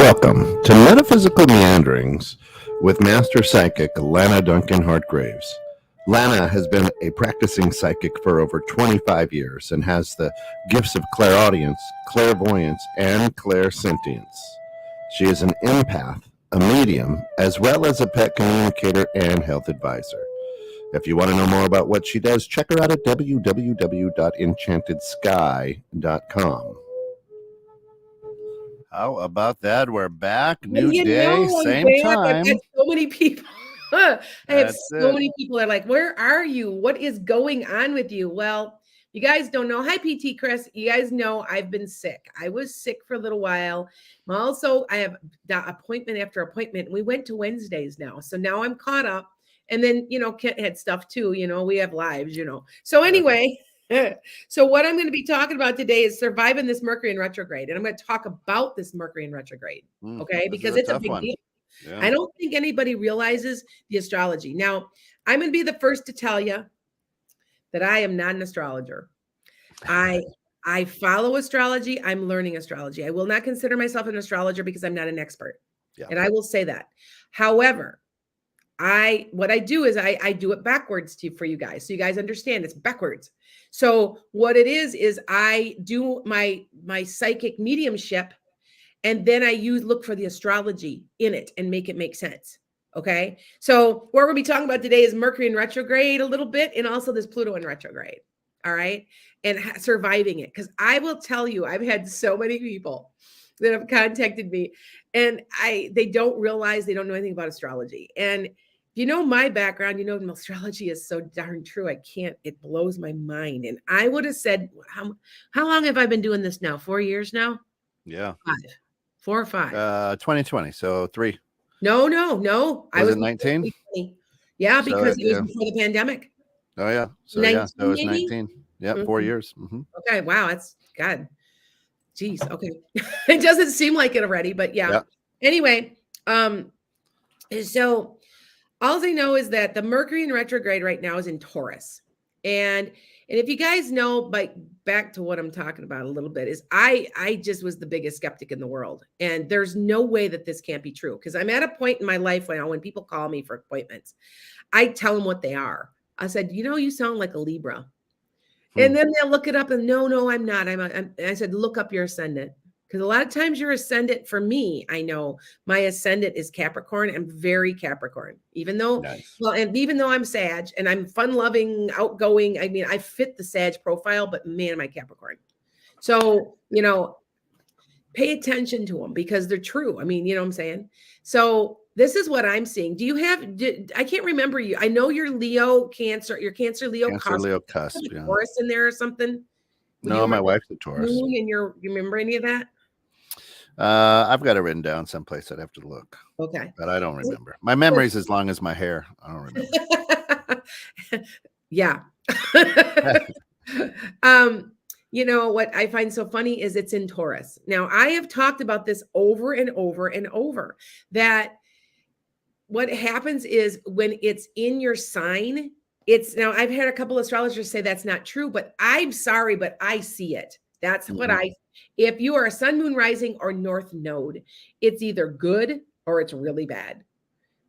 Welcome to Metaphysical Meanderings with Master Psychic Lana Duncan Hartgraves. Lana has been a practicing psychic for over 25 years and has the gifts of clairaudience, clairvoyance, and clairsentience. She is an empath, a medium, as well as a pet communicator and health advisor. If you want to know more about what she does, check her out at www.enchantedSky.com. How about that? We're back. New day, same time. I've had so many people. I have That's so it. many people are like, where are you? What is going on with you? Well, you guys don't know. Hi, PT Chris. You guys know I've been sick. I was sick for a little while. Also, I have appointment after appointment. We went to Wednesdays now. So now I'm caught up. And then, Kent had stuff too. We have lives, So anyway, so what I'm going to be talking about today is surviving this Mercury in retrograde. And I'm going to talk about this Mercury in retrograde. Okay. Because it's a big deal. Yeah. I don't think anybody realizes the astrology. Now, I'm going to be the first to tell you that I am not an astrologer. I follow astrology. I'm learning astrology. I will not consider myself an astrologer because I'm not an expert. Yeah. And I will say that. However, what I do is I do it backwards for you guys. So you guys understand it's backwards. So what it is I do my psychic mediumship, and then I look for the astrology in it and make it make sense. Okay. So what we're going to be talking about today is Mercury in retrograde a little bit, and also this Pluto in retrograde. All right. And surviving it. Because I will tell you, I've had so many people that have contacted me, and they don't realize they don't know anything about astrology. And my background, astrology is so darn true. It blows my mind. And I would have said, how long have I been doing this now? 4 years now? Yeah. 4 or 5. 2020. So 3. No. Was it 19? Yeah, because it was before the pandemic. Oh, yeah. So, yeah, so it was 19. Yeah, mm-hmm. 4 years. Mm-hmm. Okay. Wow. That's God. Jeez. Okay. It doesn't seem like it already, but yeah. Anyway, so all I know is that the Mercury in retrograde right now is in Taurus. And if you guys know, back to what I'm talking about a little bit, is I just was the biggest skeptic in the world. And there's no way that this can't be true, because I'm at a point in my life now when people call me for appointments, I tell them what they are. I said, you sound like a Libra. And then they'll look it up and no, I'm not. I said, look up your ascendant. Because a lot of times your ascendant, for me, I know my ascendant is Capricorn. I'm very Capricorn, even though, even though I'm Sag and I'm fun-loving, outgoing. I mean, I fit the Sag profile, but man, am I Capricorn. So, pay attention to them because they're true. I mean, you know what I'm saying? So this is what I'm seeing. I can't remember you. I know you're Leo, Cancer, you're Cancer, Leo, cusp. Yeah. Taurus in there or something. No, my wife's a Taurus. And you remember any of that? I've got it written down someplace. I'd have to look. Okay. But I don't remember. My memory's as long as my hair. I don't remember. Yeah. What I find so funny is it's in Taurus. Now, I have talked about this over and over and over, that what happens is when it's in your sign, now I've had a couple of astrologers say that's not true, but I'm sorry, but I see it. That's what if you are a sun, moon, rising, or north node, it's either good or it's really bad.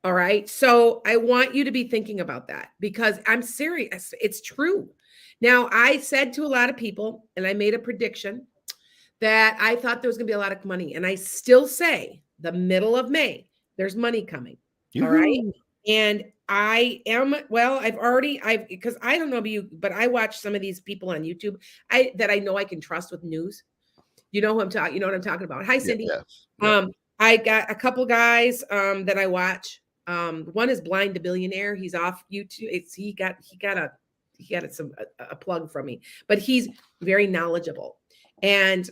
All right. So I want you to be thinking about that, because I'm serious. It's true. Now, I said to a lot of people, and I made a prediction that I thought there was going to be a lot of money. And I still say the middle of May, there's money coming. All right. And because I don't know about you, but I watch some of these people on YouTube that I know I can trust with news. You know what I'm talking about. Hi, Cindy. Yes. I got a couple guys that I watch. One is Blind to Billionaire. He's off YouTube. He got a plug from me, but he's very knowledgeable. And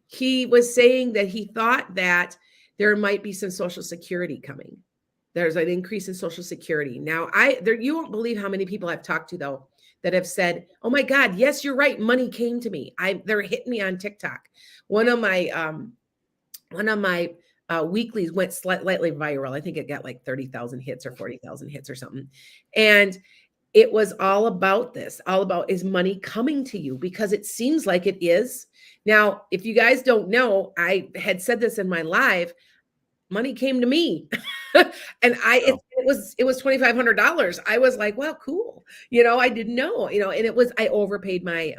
he was saying that he thought that there might be some Social Security coming. There's an increase in Social Security. Now, you won't believe how many people I've talked to, though, that have said, oh my God, yes, you're right. Money came to me. They're hitting me on TikTok. One of my weeklies went slightly viral. I think it got like 30,000 hits or 40,000 hits or something. And it was all about this, all about, is money coming to you? Because it seems like it is. Now, if you guys don't know, I had said this in my live, money came to me. And Yeah. it was $2,500. I was like, well, cool. I didn't know, and it was, I overpaid my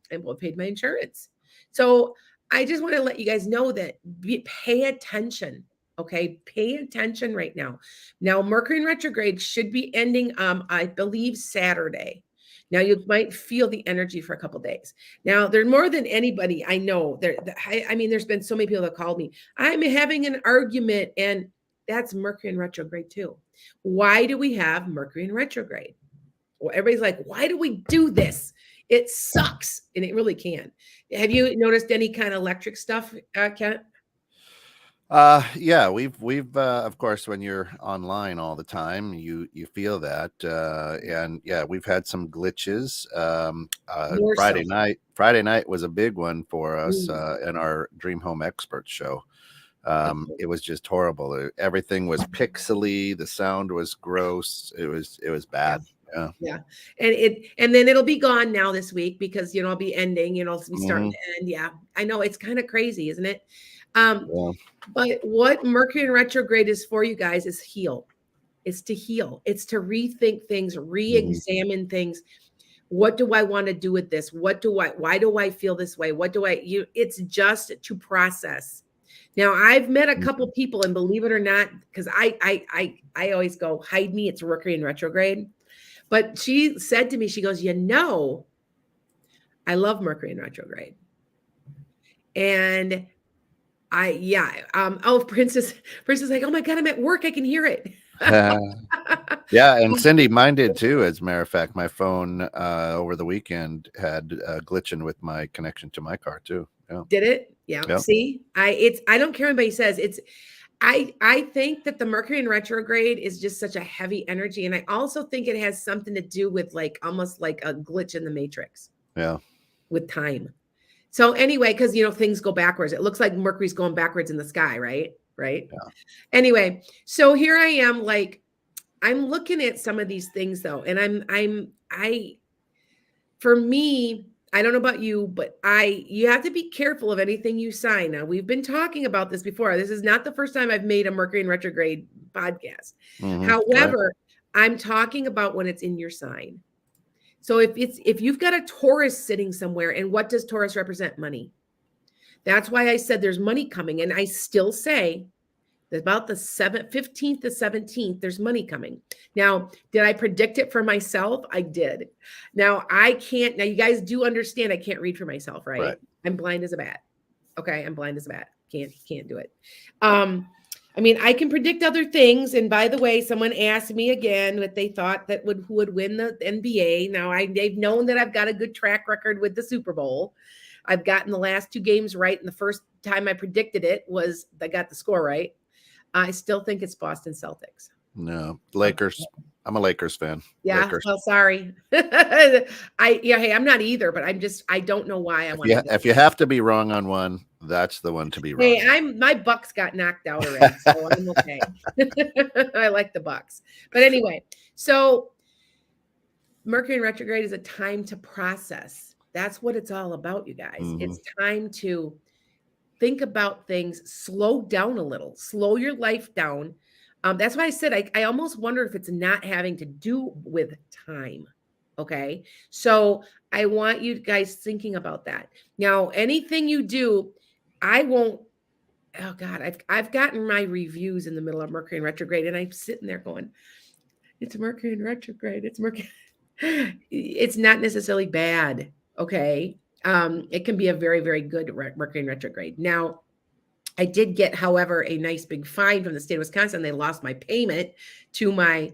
insurance. So I just want to let you guys know that pay attention. Okay. Pay attention right now. Now, Mercury in retrograde should be ending, I believe Saturday. Now you might feel the energy for a couple days. Now, there's more than anybody I know. I mean, there's been so many people that called me. I'm having an argument, and that's Mercury in retrograde too. Why do we have Mercury in retrograde? Well, everybody's like, why do we do this? It sucks, and it really can. Have you noticed any kind of electric stuff, Kent? Yeah, we've of course, when you're online all the time, you feel that, and yeah, we've had some glitches. More so. Friday night was a big one for us Mm, in our Dream Home Expert show. okay. It was just horrible. Everything was pixely. The sound was gross. It was Yeah. bad. Yeah. Yeah. And then it'll be gone now this week because I'll be ending, it'll be starting Hmm. to end. Yeah. I know it's kind of crazy, isn't it? Um, Yeah. but what Mercury in retrograde is for you guys is heal. It's to heal. It's to rethink things, Hmm. re-examine things. What do I want to do with this? Why do I feel this way? It's just to process. Now, I've met a couple people, and believe it or not, because I always go, hide me, it's Mercury in retrograde. But she said to me, she goes, I love Mercury in retrograde. And Princess, like, oh my God, I'm at work. I can hear it. Yeah, and Cindy, mine did too. As a matter of fact, my phone over the weekend had glitching with my connection to my car too. Yeah. Did it? Yeah. Yeah. See, I don't care what anybody says. I think that the Mercury in retrograde is just such a heavy energy. And I also think it has something to do with like almost like a glitch in the matrix Yeah. with time. So anyway, because things go backwards. It looks like Mercury's going backwards in the sky, right? Right. Yeah. Anyway, so here I am, like, I'm looking at some of these things though, and for me, I don't know about you, but you have to be careful of anything you sign. Now, we've been talking about this before. This is not the first time I've made a Mercury in retrograde podcast. Hmm. Right. However, I'm talking about when it's in your sign. So if you've got a Taurus sitting somewhere, and what does Taurus represent? Money. That's why I said there's money coming, and I still say about the 15th to 17th, there's money coming. Now, did I predict it for myself? I did. Now, you guys do understand I can't read for myself, right? Right. I'm blind as a bat. Okay, I'm blind as a bat. Can't do it. I mean, I can predict other things. And by the way, someone asked me again what they thought who would win the NBA. Now, they've known that I've got a good track record with the Super Bowl. I've gotten the last 2 games right, and the first time I predicted it was I got the score right. I still think it's Boston Celtics. No, Lakers. I'm a Lakers fan. Yeah. Lakers. Well, sorry. Hey, I'm not either, but I don't know why I want to. If you have to be wrong on one, that's the one to be wrong. Hey, my Bucks got knocked out already, so I'm okay. I like the Bucks. But anyway, so Mercury in retrograde is a time to process. That's what it's all about, you guys. Mhm. It's time to think about things, slow down a little, slow your life down. That's why I said I almost wonder if it's not having to do with time. Okay. So I want you guys thinking about that. Now, anything you do, I won't. Oh God, I've gotten my reviews in the middle of Mercury in retrograde, and I'm sitting there going, "It's Mercury in retrograde. It's Mercury." It's not necessarily bad. Okay. It can be a very, very good Mercury in retrograde. Now, I did get, however, a nice big fine from the state of Wisconsin. They lost my payment to my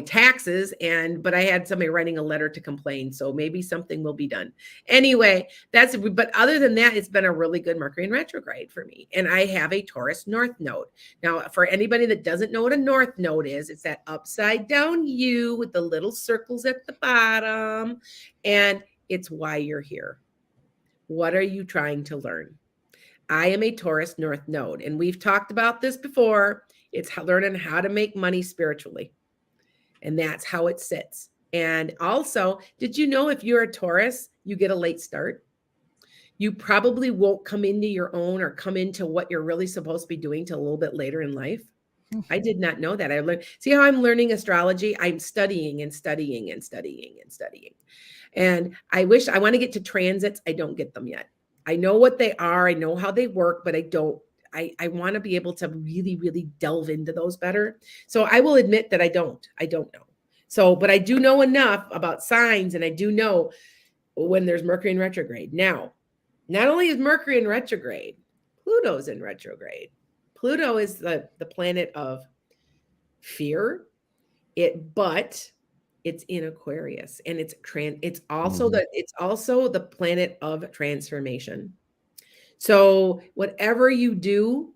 taxes, but I had somebody writing a letter to complain, so maybe something will be done. Anyway, but other than that, it's been a really good Mercury in retrograde for me, and I have a Taurus North Node. Now, for anybody that doesn't know what a North Node is, it's that upside down U with the little circles at the bottom, and it's why you're here. What are you trying to learn? I am a Taurus North Node, and we've talked about this before. It's learning how to make money spiritually. and that's how it sits. And also, did you know if you're a Taurus, you get a late start? You probably won't come into your own or come into what you're really supposed to be doing till a little bit later in life. I did not know that. I learned, see how I'm learning astrology? I'm studying and studying and studying and studying. And I wish I want to get to transits. I don't get them yet. I know what they are. I know how they work, but I don't. I want to be able to really, really delve into those better. So I will admit that I don't. I don't know. So, but I do know enough about signs, and I do know when there's Mercury in retrograde. Now, not only is Mercury in retrograde, Pluto's in retrograde. Pluto is the planet of fear, but it's in Aquarius, and it's also the planet of transformation. So whatever you do,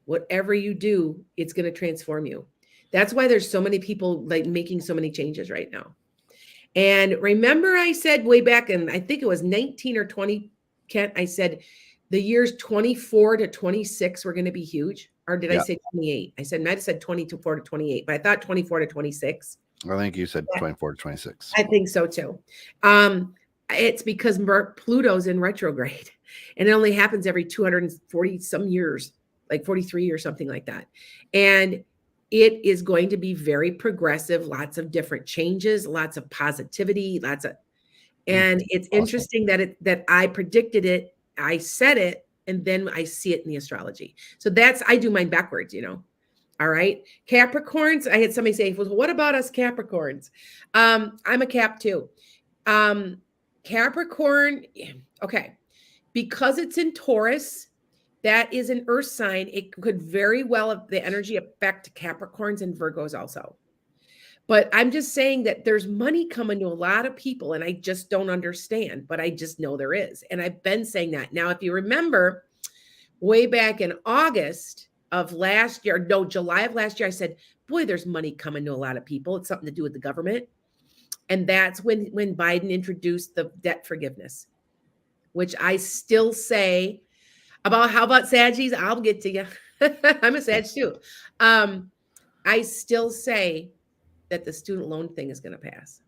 it's going to transform you. That's why there's so many people like making so many changes right now. And remember, I said way back in, I think it was 19 or 20, Kent, I said the years 24 to 26 were going to be huge. Or did I say 28? I might have said 24 to 28, but I thought 24 to 26. I think you said 24 to 26. I think so too. It's because Pluto's in retrograde, and it only happens every 240 some years, like 43 or something like that. And it is going to be very progressive, lots of different changes, lots of positivity, and it's interesting that I predicted it, I said it, and then I see it in the astrology. So I do mine backwards, All right. Capricorns. I had somebody say, well, what about us Capricorns? I'm a Cap too. Capricorn. Okay. Because it's in Taurus, that is an earth sign. It could very well, the energy affect Capricorns and Virgos also. But I'm just saying that there's money coming to a lot of people, and I just don't understand, but I just know there is. And I've been saying that. Now, if you remember way back in August of last year, no, July of last year, I said, boy, there's money coming to a lot of people. It's something to do with the government. And that's when Biden introduced the debt forgiveness, which I still say how about Saggies? I'll get to you. I'm a Sag too. I still say that the student loan thing is going to pass.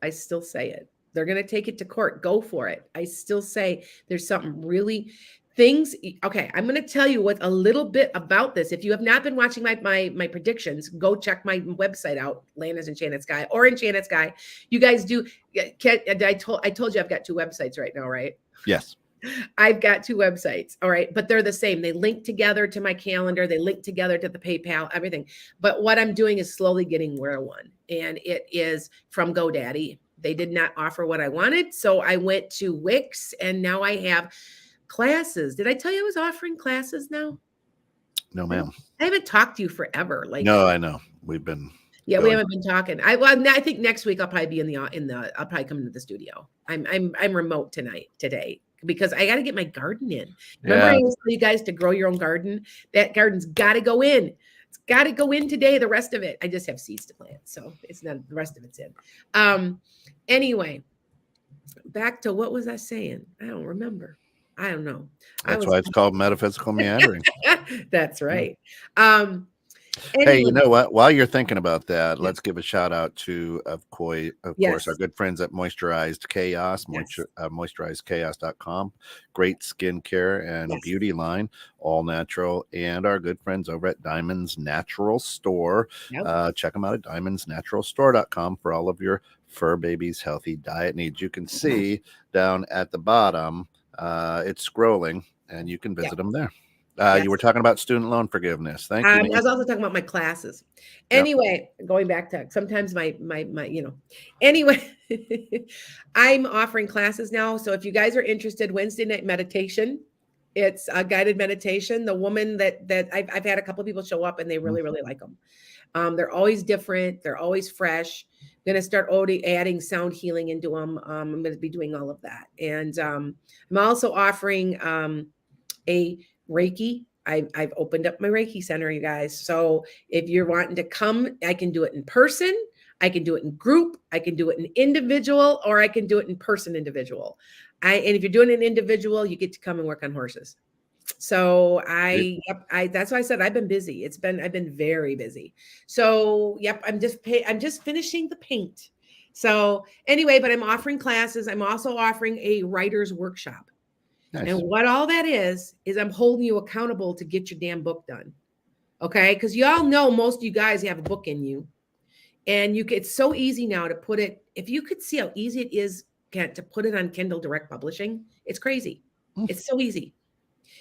I still say it. They're going to take it to court. Go for it. I still say there's something really things. Okay. I'm going to tell you a little bit about this. If you have not been watching my predictions, go check my website out, Lana's Enchanted Sky or Enchanted Sky. You guys do. I told you I've got two websites right now, right? Yes. I've got two websites. All right. But they're the same. They link together to my calendar. They link together to the PayPal, everything. But what I'm doing is slowly getting where I want. And it is from GoDaddy. They did not offer what I wanted. So I went to Wix, and now I have classes. Did I tell you I was offering classes now? No, ma'am. I haven't talked to you forever. No, I know. We've been. Yeah, we haven't been talking. I think next week I'll probably be I'll probably come into the studio. I'm remote today. Because I got to get my garden in. Remember, I always tell you guys to grow your own garden. That garden's got to go in. It's got to go in today. The rest of it, I just have seeds to plant, so it's not. The rest of it's in. Anyway, back to what was I saying? I don't remember. I don't know. That's why it's called metaphysical meandering. That's right. Anyway. Hey, you know what? While you're thinking about that, let's give a shout out to, of course, our good friends at Moisturized Chaos, moisturizedchaos.com. Great skincare and beauty line, all natural. And our good friends over at Diamond's Natural Store. Check them out at diamondsnaturalstore.com for all of your fur babies' healthy diet needs. You can see down at the bottom, it's scrolling, and you can visit them there. You were talking about student loan forgiveness. Thank you. I was also talking about my classes. Anyway, going back to sometimes my anyway, I'm offering classes now. So if you guys are interested, Wednesday night meditation, it's a guided meditation. The woman that I've had a couple of people show up, and they really, really like them. They're always different. They're always fresh. I'm going to start adding sound healing into them. I'm going to be doing all of that. And I'm also offering a Reiki. I've opened up my Reiki center, you guys. So if you're wanting to come, I can do it in person. I can do it in group. I can do it in individual, or I can do it in person individual. And if you're doing an individual, you get to come and work on horses. So that's why I said I've been busy. I've been very busy. So yep, I'm just finishing the paint. So anyway, but I'm offering classes. I'm also offering a writer's workshop. Nice. And what all that is I'm holding you accountable to get your damn book done. Okay? Because y'all know most of you guys have a book in you. And it's so easy now to put it, if you could see how easy it is to put it on Kindle Direct Publishing, it's crazy. It's so easy.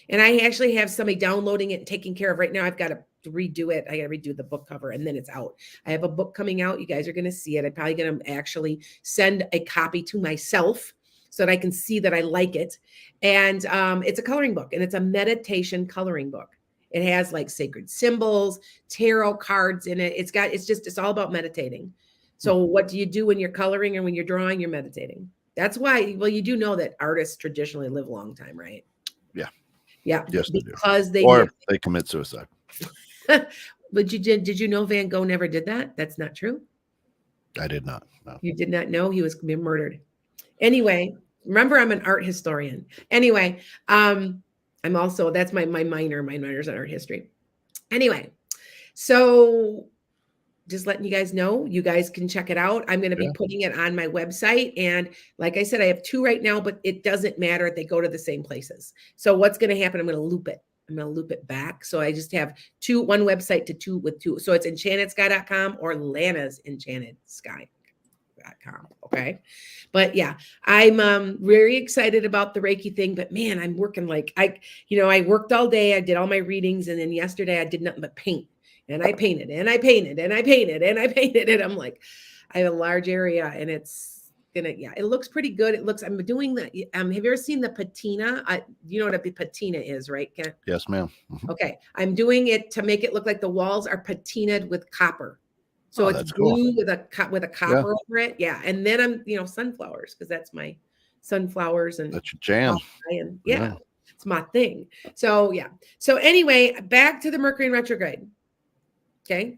And I actually have somebody downloading it and taking care of right now. I've got to redo it. I got to redo the book cover and then it's out. I have a book coming out. You guys are going to see it. I'm probably going to actually send a copy to myself so that I can see that I like it. And it's a coloring book and it's a meditation coloring book. It has like sacred symbols, tarot cards in it. It's all about meditating. So what do you do when you're coloring and when you're drawing? You're meditating. That's why, well, you do know that artists traditionally live a long time, right? Yeah. Yeah. Yes, because they commit suicide. But did you know Van Gogh never did that? That's not true. I did not. No. You did not know he was murdered. Anyway, remember I'm an art historian. Anyway, I'm also, that's my minor. My minor's in art history. Anyway, so just letting you guys know, you guys can check it out. I'm going to be putting it on my website. And like I said, I have 2 right now, but it doesn't matter. They go to the same places. So what's going to happen? I'm going to loop it. I'm going to loop it back. So I just have one website to 2 with 2. So it's enchantedsky.com or Lana's enchantedsky.com. Okay. But yeah, I'm very excited about the Reiki thing, but man, I'm working like I worked all day. I did all my readings. And then yesterday I did nothing but paint. And I painted and I painted and I painted and I painted. And I'm like, I have a large area and it looks pretty good. I'm doing that. Have you ever seen the patina? You know what a patina is, right, Ken? Yes, ma'am. Okay. I'm doing it to make it look like the walls are patinaed with copper. So it's blue with a copper over it. Yeah. And then I'm, sunflowers, because that's my sunflowers and that's your jam. And it's my thing. So yeah. So anyway, back to the Mercury in retrograde. Okay.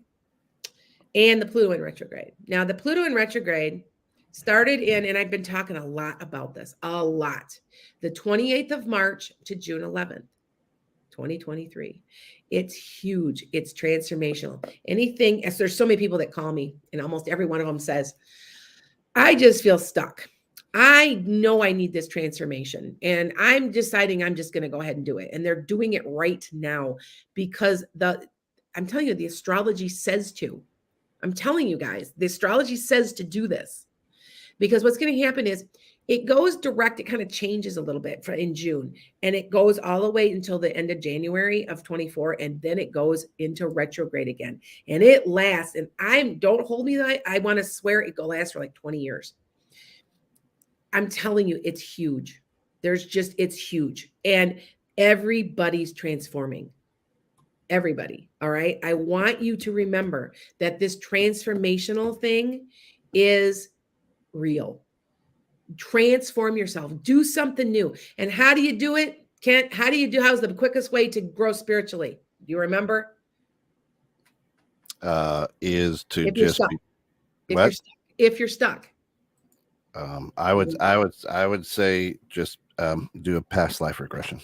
And the Pluto in retrograde. Now, the Pluto in retrograde started and I've been talking a lot about this, the 28th of March to June 11th, 2023. It's huge. It's transformational. There's so many people that call me and almost every one of them says, I just feel stuck. I know I need this transformation and I'm deciding I'm just going to go ahead and do it. And they're doing it right now because I'm telling you, the astrology says to. I'm telling you guys, the astrology says to do this. Because what's going to happen is it goes direct. It kind of changes a little bit in June. And it goes all the way until the end of January of 24. And then it goes into retrograde again. And it lasts. And don't hold me that. I want to swear it will last for like 20 years. I'm telling you, it's huge. It's huge. And everybody's transforming. Everybody. All right. I want you to remember that this transformational thing is real. Transform yourself. Do something new. And how do you do it? How's the quickest way to grow spiritually? Do you remember? Is to if just stuck. be if you're stuck. I would say just do a past life regression.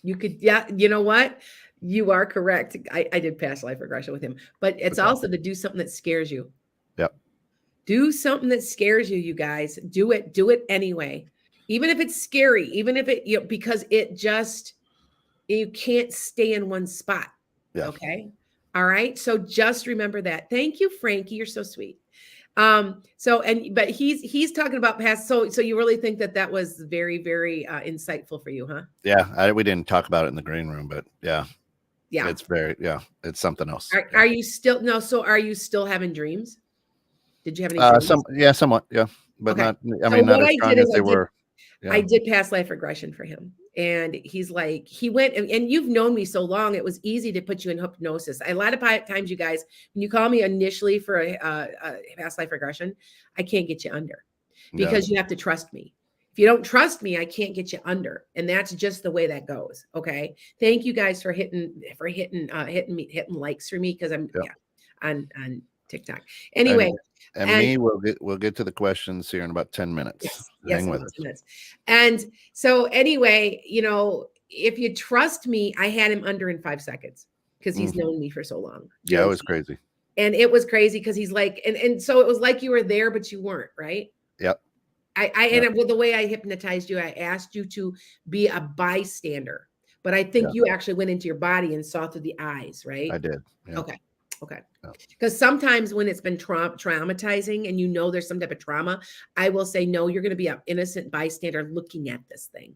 You could, yeah, you know what? You are correct. I did past life regression with him, but it's also to do something that scares you. Yep. Do something that scares you, you guys. Do it anyway. Even if it's scary, even if it, because you can't stay in one spot. Yeah. Okay. All right. So just remember that. Thank you, Frankie. You're so sweet. But he's talking about past. So you really think that was very, very insightful for you, huh? Yeah. We didn't talk about it in the green room, but yeah. Yeah. It's something else. Are you still, no. So are you still having dreams? Did you have any dreams? Somewhat. Yeah. But okay. not as strong as they were. Yeah. I did past life regression for him. And he's like, he went, and you've known me so long, it was easy to put you in hypnosis. A lot of times, you guys, when you call me initially for a past life regression, I can't get you under because you have to trust me. If you don't trust me, I can't get you under. And that's just the way that goes. Okay. Thank you guys for hitting likes for me. Cause I'm on TikTok. Anyway. And we'll get to the questions here in about 10 minutes. Hang with us. And so anyway, if you trust me, I had him under in 5 seconds because he's Mm. known me for so long. Yeah, it was crazy. And it was crazy because he's like, and so it was like you were there, but you weren't, right? Yep. And with the way I hypnotized you, I asked you to be a bystander, but I think you actually went into your body and saw through the eyes, right? I did. Yeah. Okay. Yeah. Because sometimes when it's been traumatizing and you know there's some type of trauma, I will say, no, you're going to be an innocent bystander looking at this thing.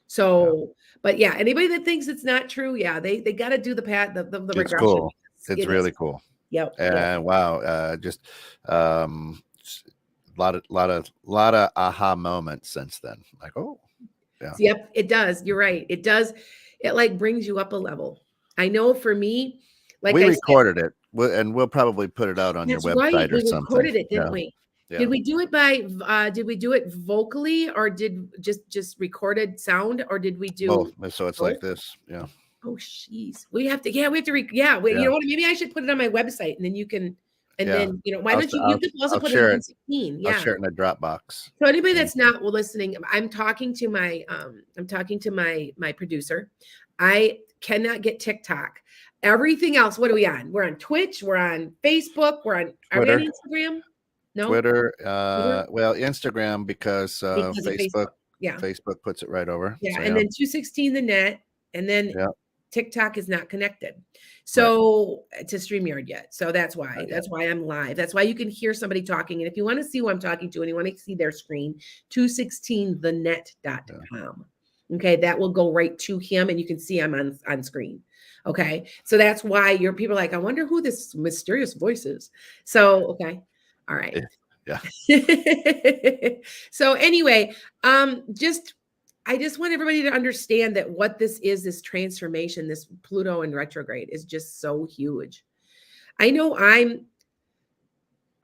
So, but yeah, anybody that thinks it's not true, yeah, they got to do the It's regression. cool. It's really cool. Yep. And wow, just a lot of aha moments since then. Like, oh, yeah. Yep, it does. You're right. It does. It like brings you up a level. I know for me, like We I recorded it, and we'll probably put it out on your That's right. website or We something. recorded it, didn't Yeah. we? Yeah. Did we do it did we do it vocally or did just recorded sound or did we do Both. So it's both? like this. Yeah. Oh, jeez. We have to, you know what? You know what? Maybe I should put it on my website and then you can, and Yeah. then, why don't you can also I'll put share it it. on 16. I'll Yeah. share it in a Dropbox. So anybody that's not listening, I'm talking to my producer. I cannot get TikTok. Everything else, what are we on? We're on Twitch, we're on Facebook, are we on Instagram? No. Twitter, well, Instagram because Because of Facebook. Yeah. Facebook puts it right over. Yeah. So, And then 216 the net, and then yeah. TikTok is not connected. So to StreamYard yet. So that's why. That's why I'm live. That's why you can hear somebody talking. And if you want to see who I'm talking to and you want to see their screen, 216thenet.com. Okay, that will go right to him and you can see I'm on screen. Okay. So that's why your people are like, I wonder who this mysterious voice is. So okay. All right. Yeah. So anyway, I just want everybody to understand that what this is, this transformation, this Pluto in retrograde is just so huge. I know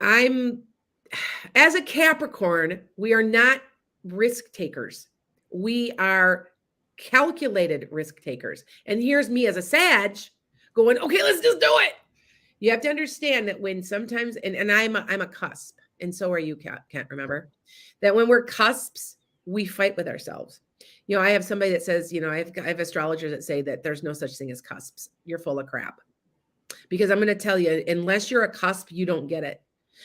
I'm as a Capricorn, we are not risk takers. We are calculated risk takers. And here's me as a Sag going, okay, let's just do it. You have to understand that when sometimes, and I'm a cusp, and so are you, can't remember, that when we're cusps, we fight with ourselves. I have somebody that says, I have astrologers that say that there's no such thing as cusps. You're full of crap. Because I'm going to tell you, unless you're a cusp, you don't get it.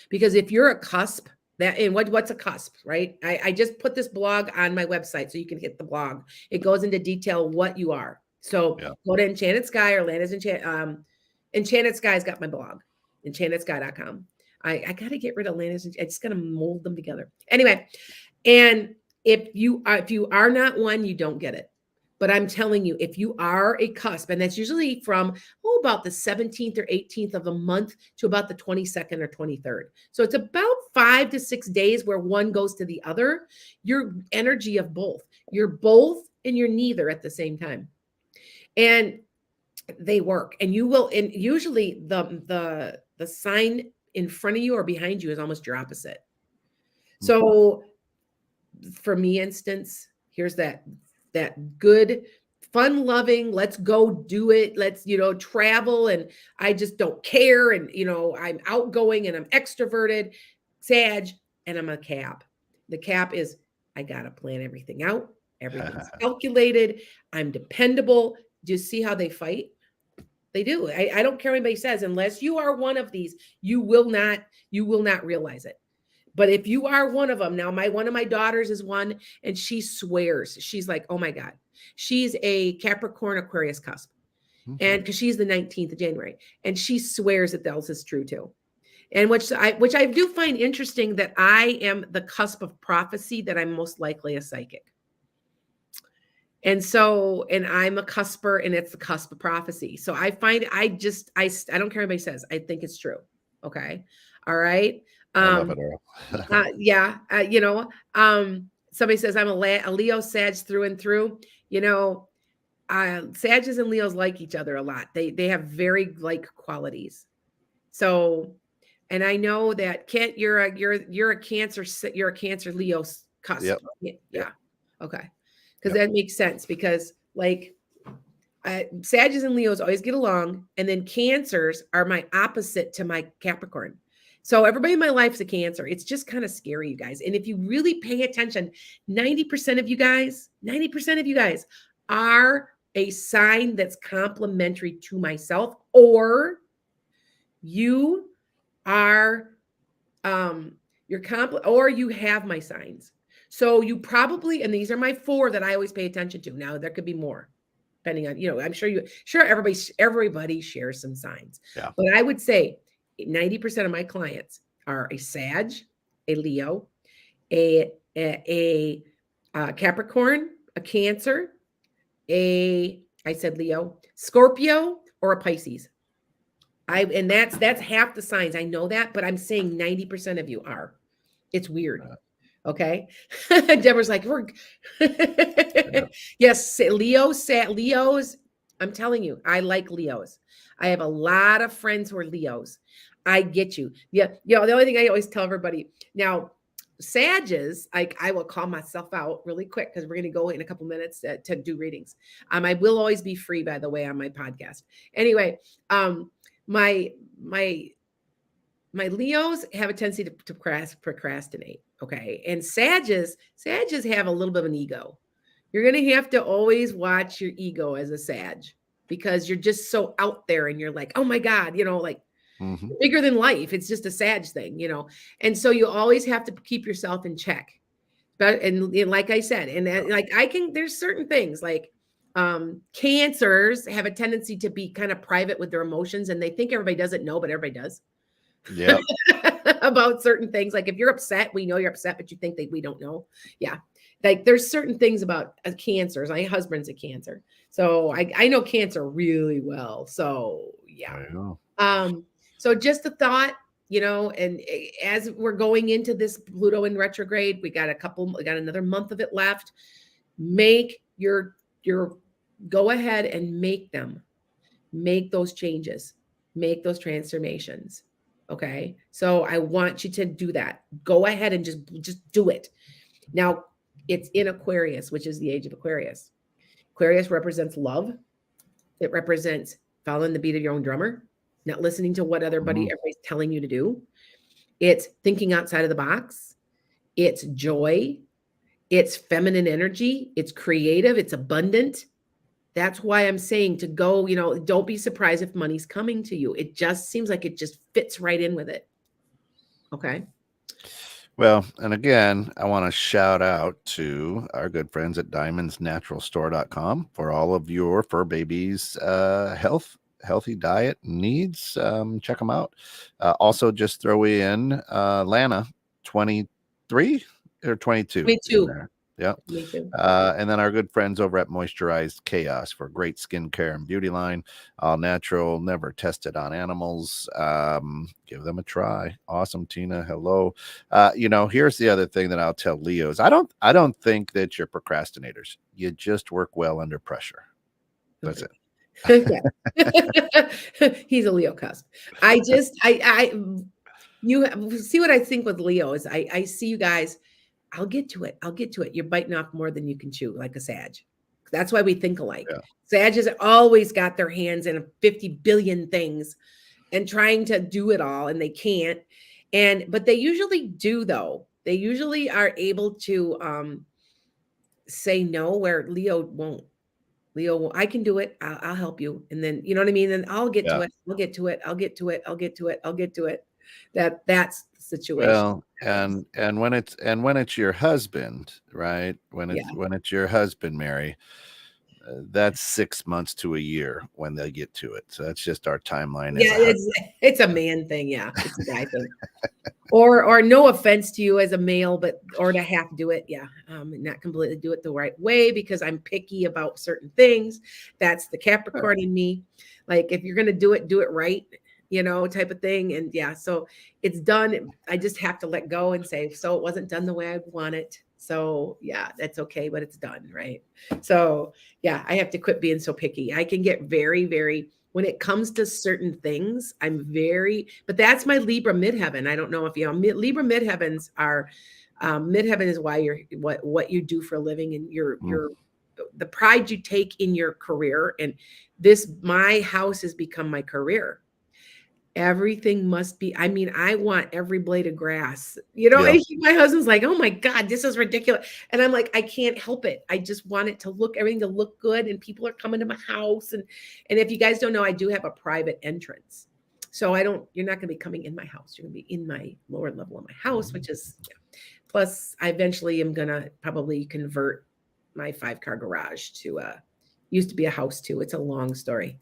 Because if you're a cusp, what's a cusp, right? I just put this blog on my website so you can hit the blog. It goes into detail what you are. So go to Enchanted Sky or Lana's Enchanted Sky's got my blog, enchantedsky.com. I got to get rid of Lana's. I just got to mold them together. Anyway, and if you are not one, you don't get it. But I'm telling you, if you are a cusp, and that's usually from about the 17th or 18th of the month to about the 22nd or 23rd. So it's about 5 to 6 days where one goes to the other. Your energy of both. You're both and you're neither at the same time. And they work. And you will, and usually the sign in front of you or behind you is almost your opposite. So for me, instance, here's that good, fun-loving, let's go do it. Let's, travel. And I just don't care. And, I'm outgoing and I'm extroverted, Sag, and I'm a Cap. The Cap is, I got to plan everything out. Everything's calculated. I'm dependable. Do you see how they fight? They do. I don't care what anybody says. Unless you are one of these, you will not realize it. But if you are one of them, now one of my daughters is one, and she swears. She's like, oh my God. She's a Capricorn Aquarius cusp. And because she's the 19th of January. And she swears that this is true too. And which I do find interesting that I am the cusp of prophecy, that I'm most likely a psychic. And so, and I'm a cusper, and it's the cusp of prophecy. So I find, I don't care what anybody says. I think it's true. Okay. All right. I love it, Earl. Somebody says I'm a Leo Sag through and through. Sages and Leos like each other a lot. They have very like qualities. So, and I know that Kent, you're a Cancer Leo cusp. Yep. Yeah. Okay. Because that makes sense, because like Sages and Leos always get along, and then Cancers are my opposite to my Capricorn. So everybody in my life is a Cancer. It's just kind of scary, you guys. And if you really pay attention, 90% of you guys are a sign that's complementary to myself, or you are or you have my signs. So you probably, and these are my 4 that I always pay attention to. Now there could be more, depending on, I'm sure everybody shares some signs. Yeah. But I would say 90% of my clients are a Sag, a Leo, a Capricorn, a Cancer, I said Leo, Scorpio, or a Pisces. And that's half the signs. I know that, but I'm saying 90% of you are. It's weird. Okay. Deborah's like, we're yes, Leos. I'm telling you, I like Leos. I have a lot of friends who are Leos. I get you. Yeah. The only thing I always tell everybody now, Sages, I will call myself out really quick because we're going to go in a couple minutes to do readings. I will always be free, by the way, on my podcast. Anyway, my Leos have a tendency to procrastinate. Okay. And Sages have a little bit of an ego. You're going to have to always watch your ego as a Sag, because you're just so out there and you're like, oh my God, like bigger than life. It's just a Sag thing, and so you always have to keep yourself in check. But, and like I said, and like there's certain things like Cancers have a tendency to be kind of private with their emotions, and they think everybody doesn't know, but everybody does. Yeah. About certain things. Like if you're upset, we know you're upset, but you think that we don't know. Yeah. Like there's certain things about Cancers. My husband's a Cancer. So I know Cancer really well. So yeah. So just a thought, and as we're going into this Pluto in retrograde, we got another month of it left. Make your go ahead and make those changes, make those transformations. Okay. So I want you to do that. Go ahead and just do it. Now it's in Aquarius, which is the age of Aquarius. Aquarius represents love. It represents following the beat of your own drummer, not listening to what everybody's telling you to do. It's thinking outside of the box. It's joy. It's feminine energy. It's creative. It's abundant. That's why I'm saying to go, don't be surprised if money's coming to you. It just seems like it just fits right in with it. Okay. Well, and again, I want to shout out to our good friends at diamondsnaturalstore.com for all of your fur babies' healthy diet needs. Check them out. Also, just throw in Lana 23 or 22. 22. Yeah. And then our good friends over at Moisturized Chaos for great skincare and beauty line, all natural, never tested on animals. Give them a try. Awesome, Tina. Hello. Here's the other thing that I'll tell Leos. I don't think that you're procrastinators. You just work well under pressure. That's it. He's a Leo cusp. You see what I think with Leo is I see you guys. I'll get to it. You're biting off more than you can chew, like a Sag. That's why we think alike. Yeah. Sages always got their hands in 50 billion things and trying to do it all, and they can't. But they usually do, though. They usually are able to say no, where Leo won't. I can do it. I'll help you. And then, you know what I mean? And I'll get to it. I'll get to it. I'll get to it. I'll get to it. I'll get to it. That's the situation. Well, and when it's your husband, right? When it's your husband, Mary, that's 6 months to a year when they get to it. So that's just our timeline. Yeah, it's a man thing. Yeah, it's a guy thing. Or no offense to you as a male, or to have to do it. Yeah, not completely do it the right way because I'm picky about certain things. That's the Capricorn in me. Like if you're gonna do it right, type of thing. And yeah, so it's done. I just have to let go and say, so it wasn't done the way I want it. So yeah, that's okay, but it's done, right? So yeah, I have to quit being so picky. I can get very, very, when it comes to certain things, but that's my Libra midheaven. I don't know if Libra midheavens are, midheaven is why you're, what you do for a living, and your the pride you take in your career. And my house has become my career. Everything must be, I mean, I want every blade of grass. Yeah. My husband's like, "Oh my God, this is ridiculous." And I'm like, I can't help it. I just want it to look, everything to look good. And people are coming to my house. And if you guys don't know, I do have a private entrance. So you're not going to be coming in my house. You're going to be in my lower level of my house, which is, plus I eventually am going to probably convert my 5-car garage to used to be a house too. It's a long story.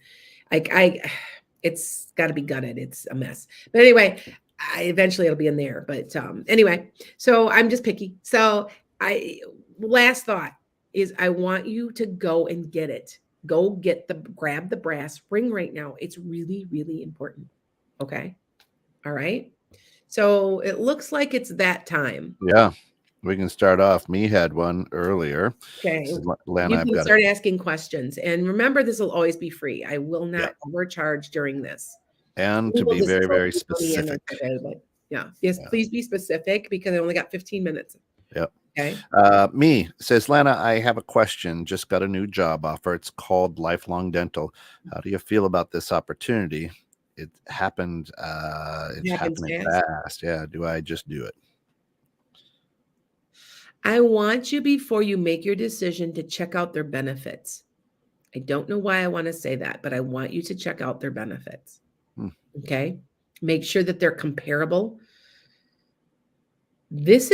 It's got to be gutted. It's a mess. But anyway, eventually it'll be in there. But anyway, so I'm just picky. So last thought is I want you to go and get it. Grab the brass ring right now. It's really, really important. Okay. All right. So it looks like it's that time. Yeah. We can start off. Me had one earlier. Okay. Lana, You I've can got start asking questions. And remember, this will always be free. I will not Yeah. overcharge during this. And We to will be just very, throw very people in the end, specific. that's okay, but yeah. Yes, Yeah. please be specific because I only got 15 minutes. Yep. Okay. Me says, Lana, I have a question. Just got a new job offer. It's called Lifelong Dental. How do you feel about this opportunity? It happened. It's Happens happening fast. fast. Yeah. Do I just do it? I want you, before you make your decision, to check out their benefits. I don't know why I want to say that, but I want you to check out their benefits. Okay. Make sure that they're comparable. This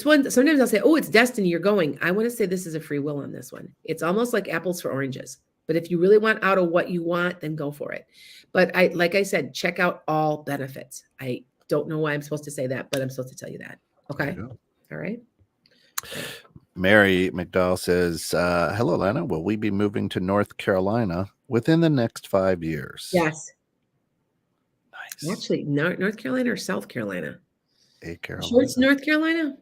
one, sometimes I'll say, "Oh, it's destiny, you're going." I want to say this is a free will on this one. It's almost like apples for oranges. But if you really want out of what you want, then go for it. But like I said, check out all benefits. I don't know why I'm supposed to say that, but I'm supposed to tell you that. Okay. All right. Mary McDowell says, hello, Lana. Will we be moving to North Carolina within the next 5 years? Yes. Nice. Actually, North Carolina or South Carolina? Carolina. Sure, it's North Carolina.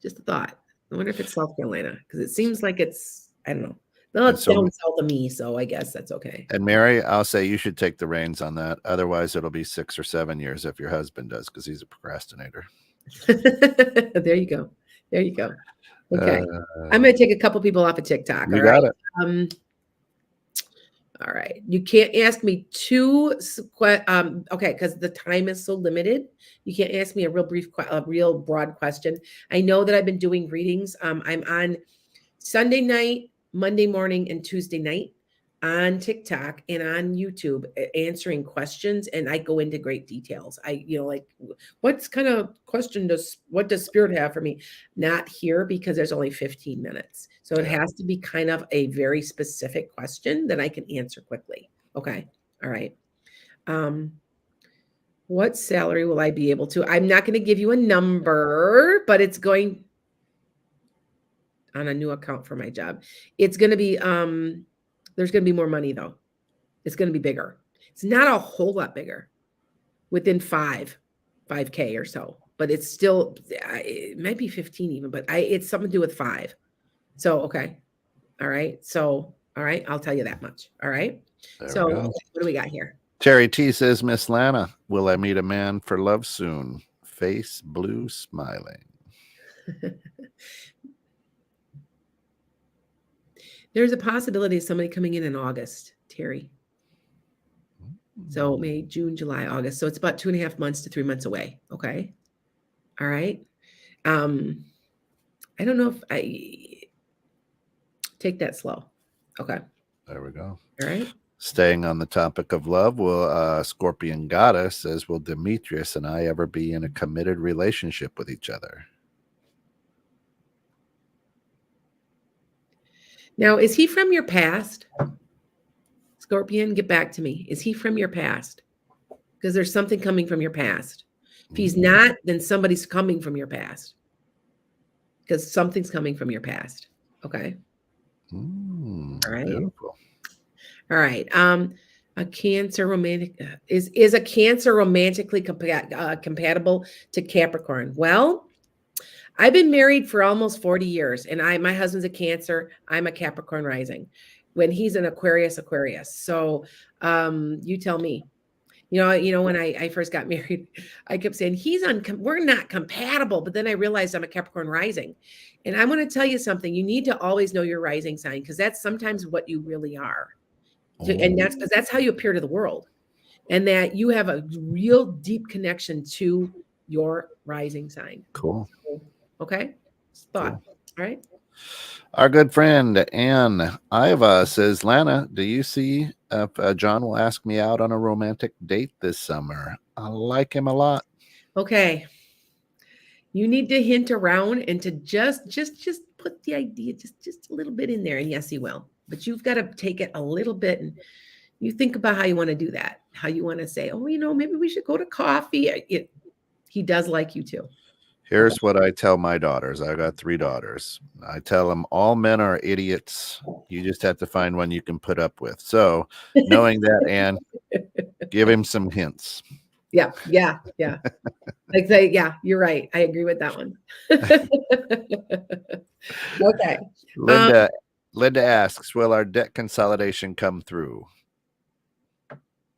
Just a thought. I wonder if it's South Carolina because it seems like it's, I don't know. No, it's down south of me, so I guess that's okay. And Mary, I'll say you should take the reins on that. Otherwise, it'll be 6 or 7 years if your husband does, because he's a procrastinator. There you go. There you go. Okay. I'm going to take a couple people off of TikTok. You got it. All right. You can't ask me okay, because the time is so limited. You can't ask me a real broad question. I know that I've been doing readings. I'm on Sunday night, Monday morning, and Tuesday night on TikTok and on YouTube answering questions, and I go into great details. Like, what kind of question what does Spirit have for me? Not here, because there's only 15 minutes. So it has to be kind of a very specific question that I can answer quickly. Okay. All right. What salary will I be able to? I'm not going to give you a number, but it's going on a new account for my job. It's going to be, there's going to be more money though. It's going to be bigger. It's not a whole lot bigger, within 5K or so, but it's still, it might be 15 even, but it's something to do with 5. So, okay. All right. So, all right. I'll tell you that much. All right. So what do we got here? Terry T says, Miss Lana, will I meet a man for love soon? Face blue smiling. There's a possibility of somebody coming in August, Terry. So May, June, July, August. So it's about 2.5 months to 3 months away. Okay. All right. I don't know if I take that slow. Okay. There we go. All right. Staying on the topic of love, will Scorpion Goddess says, will Demetrius and I ever be in a committed relationship with each other? Now, is he from your past? Scorpion, get back to me. Is he from your past? Because there's something coming from your past. If he's not, then somebody's coming from your past. Because something's coming from your past. Okay. All right. Beautiful. All right. A Cancer romantic is a Cancer romantically compatible to Capricorn? Well, I've been married for almost 40 years, and my husband's a Cancer. I'm a Capricorn rising. When he's an Aquarius. So you tell me. When I first got married, I kept saying we're not compatible, but then I realized I'm a Capricorn rising, and I want to tell you something. You need to always know your rising sign, because that's sometimes what you really are, and that's how you appear to the world. and that you have a real deep connection to your rising sign. Cool. Okay. Thought. Cool. All right. Our good friend Ann Iva says, Lana, do you see if John will ask me out on a romantic date this summer? I like him a lot. Okay. You need to hint around and to just put the idea just a little bit in there. And yes, he will. But you've got to take it a little bit and you think about how you want to do that. How you want to say, oh, maybe we should go to coffee. He does like you too. Here's what I tell my daughters. I got 3 daughters. I tell them all men are idiots. You just have to find one you can put up with. So, knowing that, Ann, give him some hints. Yeah. Like say, yeah, you're right. I agree with that one. Okay. Linda asks, will our debt consolidation come through?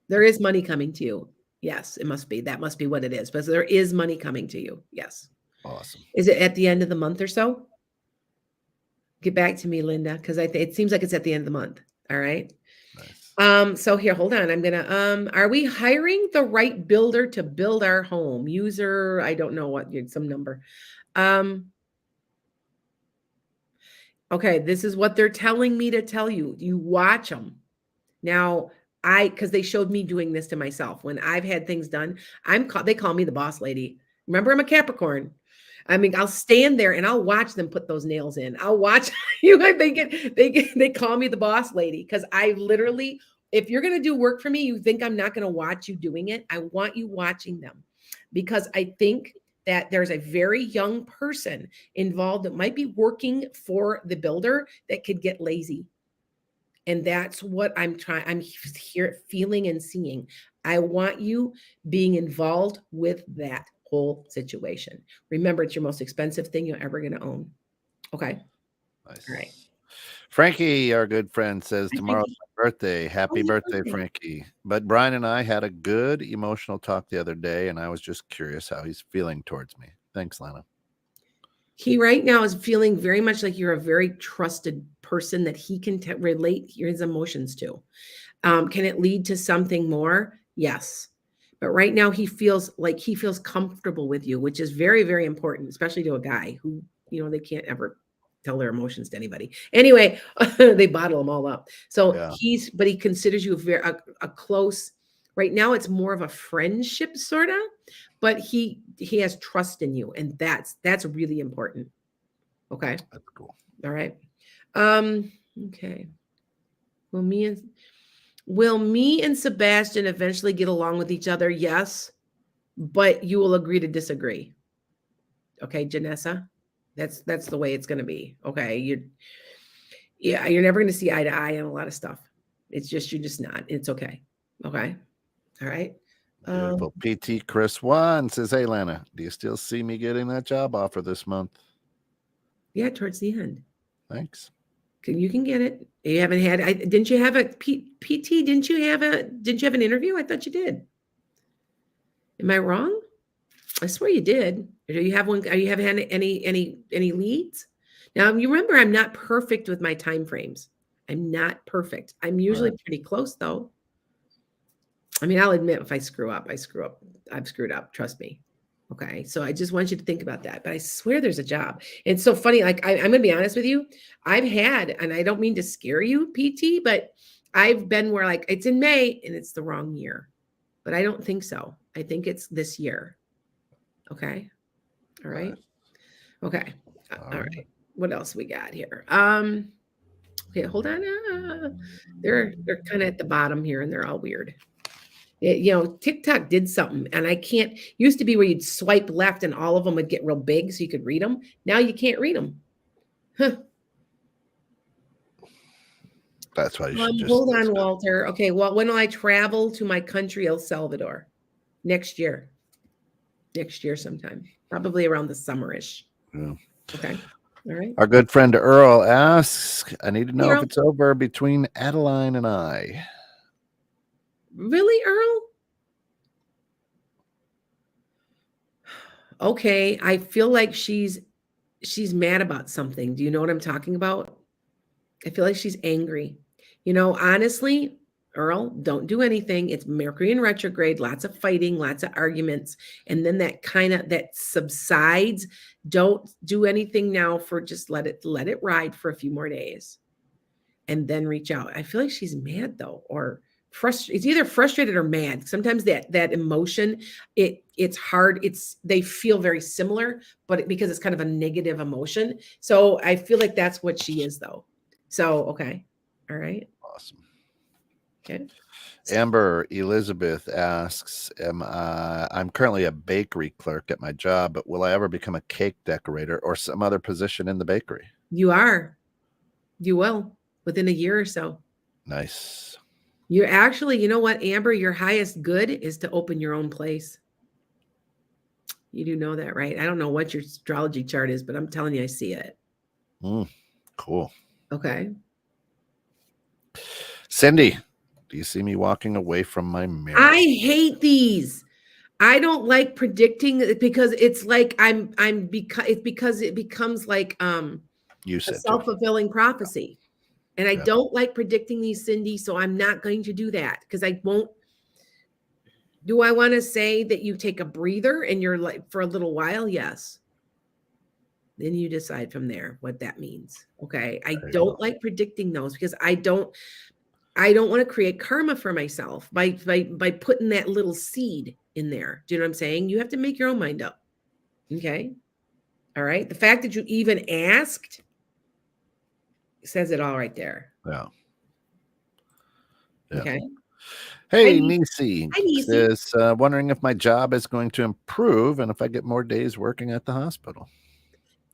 There is money coming to you. Yes, it must be. That must be what it is. But there is money coming to you. Yes. Awesome. Is it at the end of the month or so? Get back to me, Linda, because it seems like it's at the end of the month. All right. Nice. So here, hold on. I'm gonna are we hiring the right builder to build our home? User, I don't know what some number. Okay, this is what they're telling me to tell you. You watch them. Now, because they showed me doing this to myself when I've had things done. They call me the boss lady. Remember, I'm a Capricorn. I mean, I'll stand there and I'll watch them put those nails in. I'll watch you. They call me the boss lady because I literally, if you're gonna do work for me, you think I'm not gonna watch you doing it. I want you watching them because I think that there's a very young person involved that might be working for the builder that could get lazy. And that's what I'm here feeling and seeing. I want you being involved with that whole situation. Remember, it's your most expensive thing you're ever going to own. Okay. Nice. All right. Frankie, our good friend, says tomorrow's my birthday. Happy birthday, Frankie. But Brian and I had a good emotional talk the other day, and I was just curious how he's feeling towards me. Thanks, Lana. He right now is feeling very much like you're a very trusted person that he can relate his emotions to. Can it lead to something more? Yes. But right now he feels comfortable with you, which is very, very important, especially to a guy who, they can't ever tell their emotions to anybody. Anyway, they bottle them all up. So Yeah. he considers you a close, right now it's more of a friendship sort of, but he has trust in you. And that's really important. Okay. That's cool. All right. Okay. Will me and Sebastian eventually get along with each other? Yes. But you will agree to disagree. Okay, Janessa? That's the way it's going to be. Okay. You're never going to see eye to eye on a lot of stuff. It's just, you're just not. It's okay. Okay. All right. Beautiful. PT Chris 1 says, hey, Lana, do you still see me getting that job offer this month? Yeah, towards the end. Thanks. You can get it. You haven't had, didn't you have a PT? Didn't you have an interview? I thought you did. Am I wrong? I swear you did. Do you have one? Are you having any leads? Now you remember, I'm not perfect with my time frames. I'm not perfect. I'm usually pretty close though. I mean, I'll admit if I screw up, I've screwed up. Trust me. Okay. So I just want you to think about that. But I swear there's a job. It's so funny. Like I'm going to be honest with you. I've had, and I don't mean to scare you, PT, but I've been where like it's in May and it's the wrong year. But I don't think so. I think it's this year. Okay. All right. Okay. All right. What else we got here? Okay, hold on. They're kind of at the bottom here and they're all weird. TikTok did something, and I can't. Used to be where you'd swipe left and all of them would get real big so you could read them. Now you can't read them. Huh. That's why you should just hold on, Walter. Okay, well, when will I travel to my country, El Salvador? Next year. Next year sometime. Probably around the summerish. Yeah. Okay. All right. Our good friend Earl asks, I need to know if it's over between Adeline and I. Really, Earl? Okay, I feel like she's mad about something. Do you know what I'm talking about? I feel like she's angry. Honestly, Earl, don't do anything. It's Mercury in retrograde, lots of fighting, lots of arguments. And then that subsides. Don't do anything now for just let it ride for a few more days and then reach out. I feel like she's mad though, or frustrated. It's either frustrated or mad. Sometimes that emotion, it's hard. They feel very similar, but because it's kind of a negative emotion. So I feel like that's what she is though. So, okay. All right. Awesome. Okay. Amber Elizabeth asks, I'm currently a bakery clerk at my job, but will I ever become a cake decorator or some other position in the bakery? You are. You will within a year or so. Nice. You're actually, you know what, Amber, your highest good is to open your own place. You do know that, right? I don't know what your astrology chart is, but I'm telling you, I see it. Cool. Okay. Cindy, do you see me walking away from my mirror? I hate these. I don't like predicting because it's like it becomes like You a said self-fulfilling prophecy. And I Yeah. don't like predicting these, Cindy, so I'm not going to do that because I won't. Do I want to say that you take a breather and you're like for a little while? Yes. Then you decide from there what that means. Okay. I don't like predicting those because I don't want to create karma for myself by putting that little seed in there. Do you know what I'm saying? You have to make your own mind up. Okay. All right. The fact that you even asked says it all right there. Yeah. Okay. Hey, Hi, Nisi Hi, Nisi. says, wondering if my job is going to improve and if I get more days working at the hospital.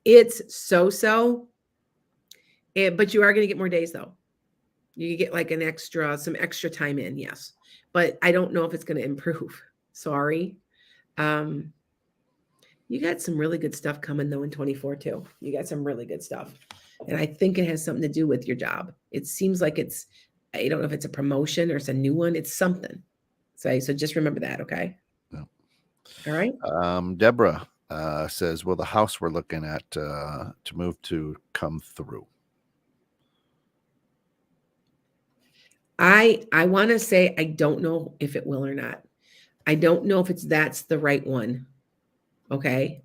It's so, but you are going to get more days though. You get like some extra time in, yes. But I don't know if it's going to improve. Sorry. You got some really good stuff coming though in 24 too. You got some really good stuff. And I think it has something to do with your job. It seems like I don't know if it's a promotion or it's a new one. It's something. So just remember that, okay? Yeah. All right. Deborah says, will the house we're looking at to move to come through? I want to say I don't know if it will or not. I don't know if that's the right one. Okay.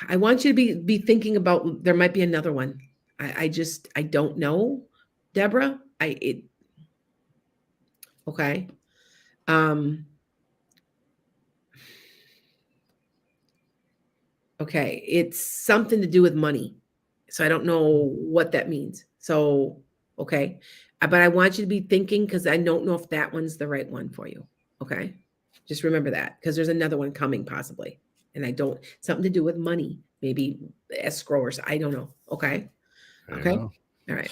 I want you to be thinking about there might be another one. I don't know, Deborah. Okay. Okay, it's something to do with money. So I don't know what that means. So, okay. But I want you to be thinking because I don't know if that one's the right one for you. Okay. Just remember that because there's another one coming possibly. And something to do with money, maybe escrow or I don't know. Okay. Okay. All right.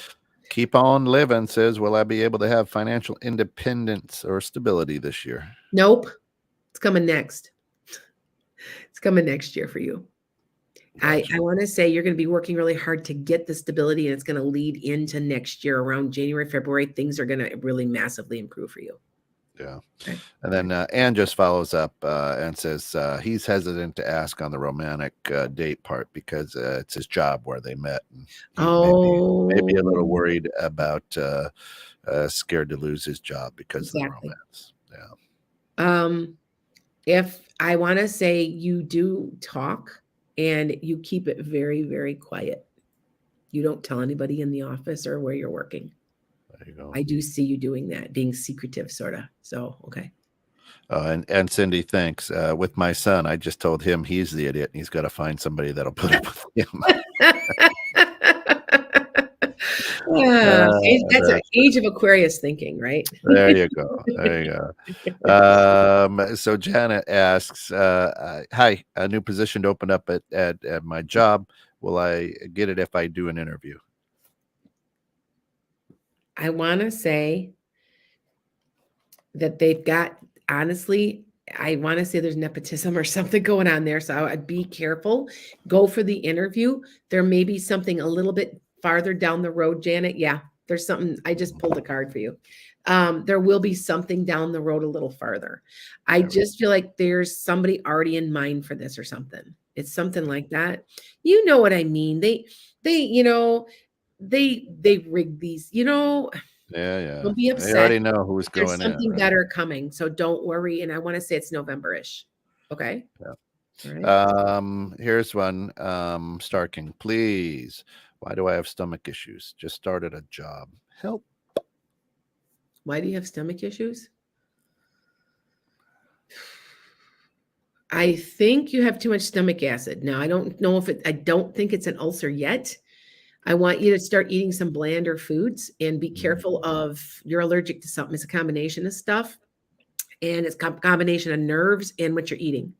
Keep on living says, will I be able to have financial independence or stability this year? Nope. It's coming next. It's coming next year for you. Gotcha. I want to say you're going to be working really hard to get the stability, and it's going to lead into next year around January, February. Things are going to really massively improve for you. Yeah. Okay. And then Ann just follows up and says he's hesitant to ask on the romantic date part because it's his job where they met. And maybe a little worried about scared to lose his job because of the romance. Yeah. If I want to say you do talk and you keep it very, very quiet. You don't tell anybody in the office or where you're working. There you go. I do see you doing that, being secretive, sort of. So, okay. And Cindy, thanks. With my son, I just told him he's the idiot and he's got to find somebody that'll put up with him. That's an age of Aquarius thinking, right? There you go. There you go. So Janet asks, hi, a new position to open up at my job. Will I get it if I do an interview? I want to say that they've got, honestly, I want to say there's nepotism or something going on there. So I'd be careful. Go for the interview. There may be something a little bit farther down the road, Janet. Yeah, there's something. I just pulled a card for you. There will be something down the road a little farther. I just feel like there's somebody already in mind for this or something. It's something like that. You know what I mean? They, they rig these, Yeah. don't be They upset. already know who's There's going in, something right? better coming, so don't worry, and I wanna say it's November-ish. Okay? Yeah. All right? Here's one. Starking, please. Why do I have stomach issues? Just started a job. Help. Why do you have stomach issues? I think you have too much stomach acid. Now, I don't know if I don't think it's an ulcer yet. I want you to start eating some blander foods and be careful of you're allergic to something. It's a combination of stuff, and it's combination of nerves and what you're eating,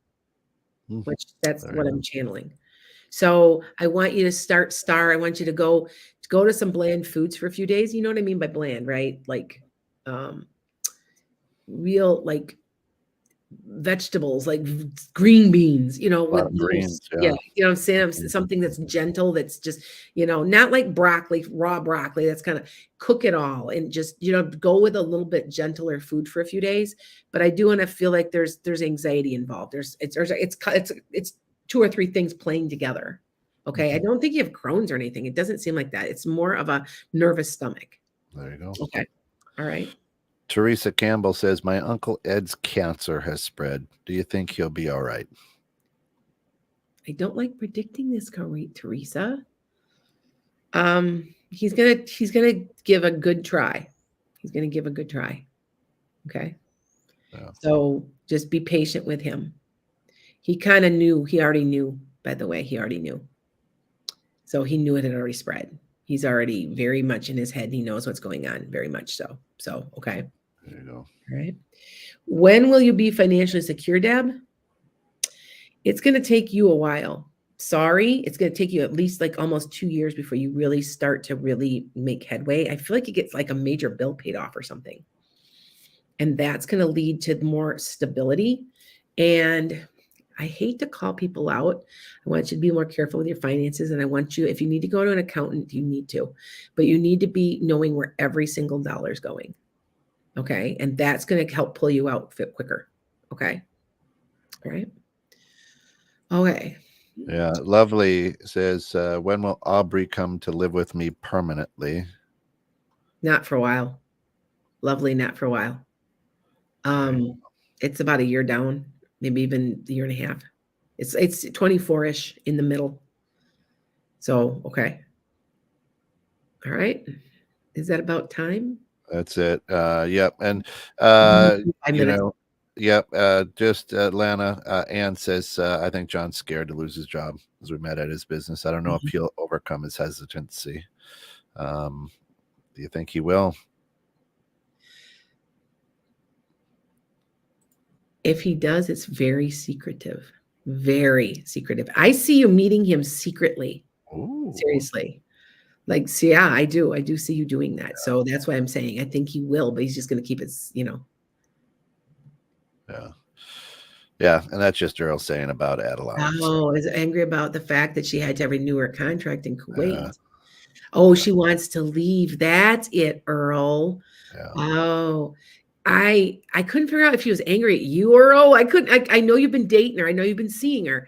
which that's There what you I'm go. channeling. So I want you to start I want you to go to some bland foods for a few days. You know what I mean by bland, right? Like real like vegetables, like green beans, A lot with of little greens, yeah, yeah. you know what I'm saying? Something that's gentle, that's just, not like broccoli, raw broccoli. That's kind of cook it all and just, go with a little bit gentler food for a few days. But I do want to feel like there's anxiety involved. It's two or three things playing together. Okay. I don't think you have Crohn's or anything. It doesn't seem like that. It's more of a nervous stomach. There you go. Okay. All right. Teresa Campbell says, my Uncle Ed's cancer has spread. Do you think he'll be all right? I don't like predicting this, Teresa. He's gonna give a good try. He's gonna give a good try. Okay. Yeah. So just be patient with him. He kind of knew, he already knew, by the way, he already knew. So he knew it had already spread. He's already very much in his head. He knows what's going on, very much so. So, okay. There you go. All right. When will you be financially secure, Deb? It's going to take you a while. Sorry, it's going to take you at least like almost 2 years before you really start to really make headway. I feel like you get like a major bill paid off or something. And that's going to lead to more stability. And I hate to call people out. I want you to be more careful with your finances. And I want you, if you need to go to an accountant, you need to, but you need to be knowing where every single dollar is going. Okay. And that's going to help pull you out quicker. Okay. All right. Okay. Yeah. Lovely says, when will Aubrey come to live with me permanently? Not for a while. Lovely, not for a while. It's about a year down, maybe even a year and a half. It's 24-ish in the middle. So, okay. All right. Is that about time? That's it. Yep. And, 5 minutes. yep. Just Atlanta. Ann says, I think John's scared to lose his job as we met at his business. I don't know if he'll overcome his hesitancy. Do you think he will? If he does, it's very secretive. Very secretive. I see you meeting him secretly. Ooh. Seriously. Like, so yeah, I do. I do see you doing that. So that's why I'm saying I think he will, but he's just going to keep it, Yeah. Yeah. And that's just Earl saying about Adeline. Oh, is angry about the fact that she had to renew her contract in Kuwait. Yeah. Oh, she wants to leave. That's it, Earl. Yeah. Oh, I couldn't figure out if she was angry at you, Earl. I know you've been dating her. I know you've been seeing her.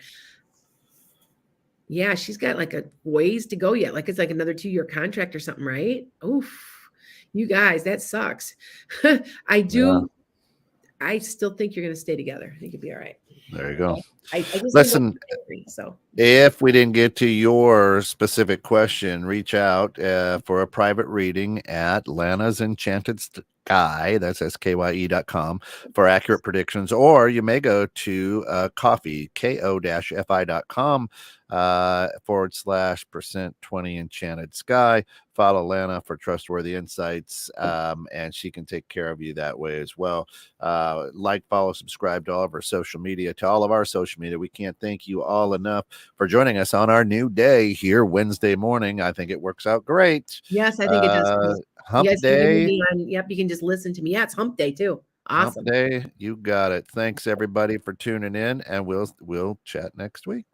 Yeah, she's got like a ways to go yet. Like it's like another 2-year contract or something, right? Oof, you guys, that sucks. I still think you're going to stay together. I think you'll be all right. There you go. I just Listen, angry, so if we didn't get to your specific question, reach out for a private reading at Lana's Enchanted Sky. That's skye.com for accurate predictions, or you may go to coffee, ko-fi.com /% 20 Enchanted Sky. Follow Lana for trustworthy insights, and she can take care of you that way as well. Like, follow, subscribe to all of our social media. We can't thank you all enough for joining us on our new day here Wednesday morning. I think it works out great. yes, I think it does. Hump day. Yep, you can just listen to me. Yeah, it's hump day too. Awesome. Hump day. You got it. Thanks everybody for tuning in, and we'll chat next week.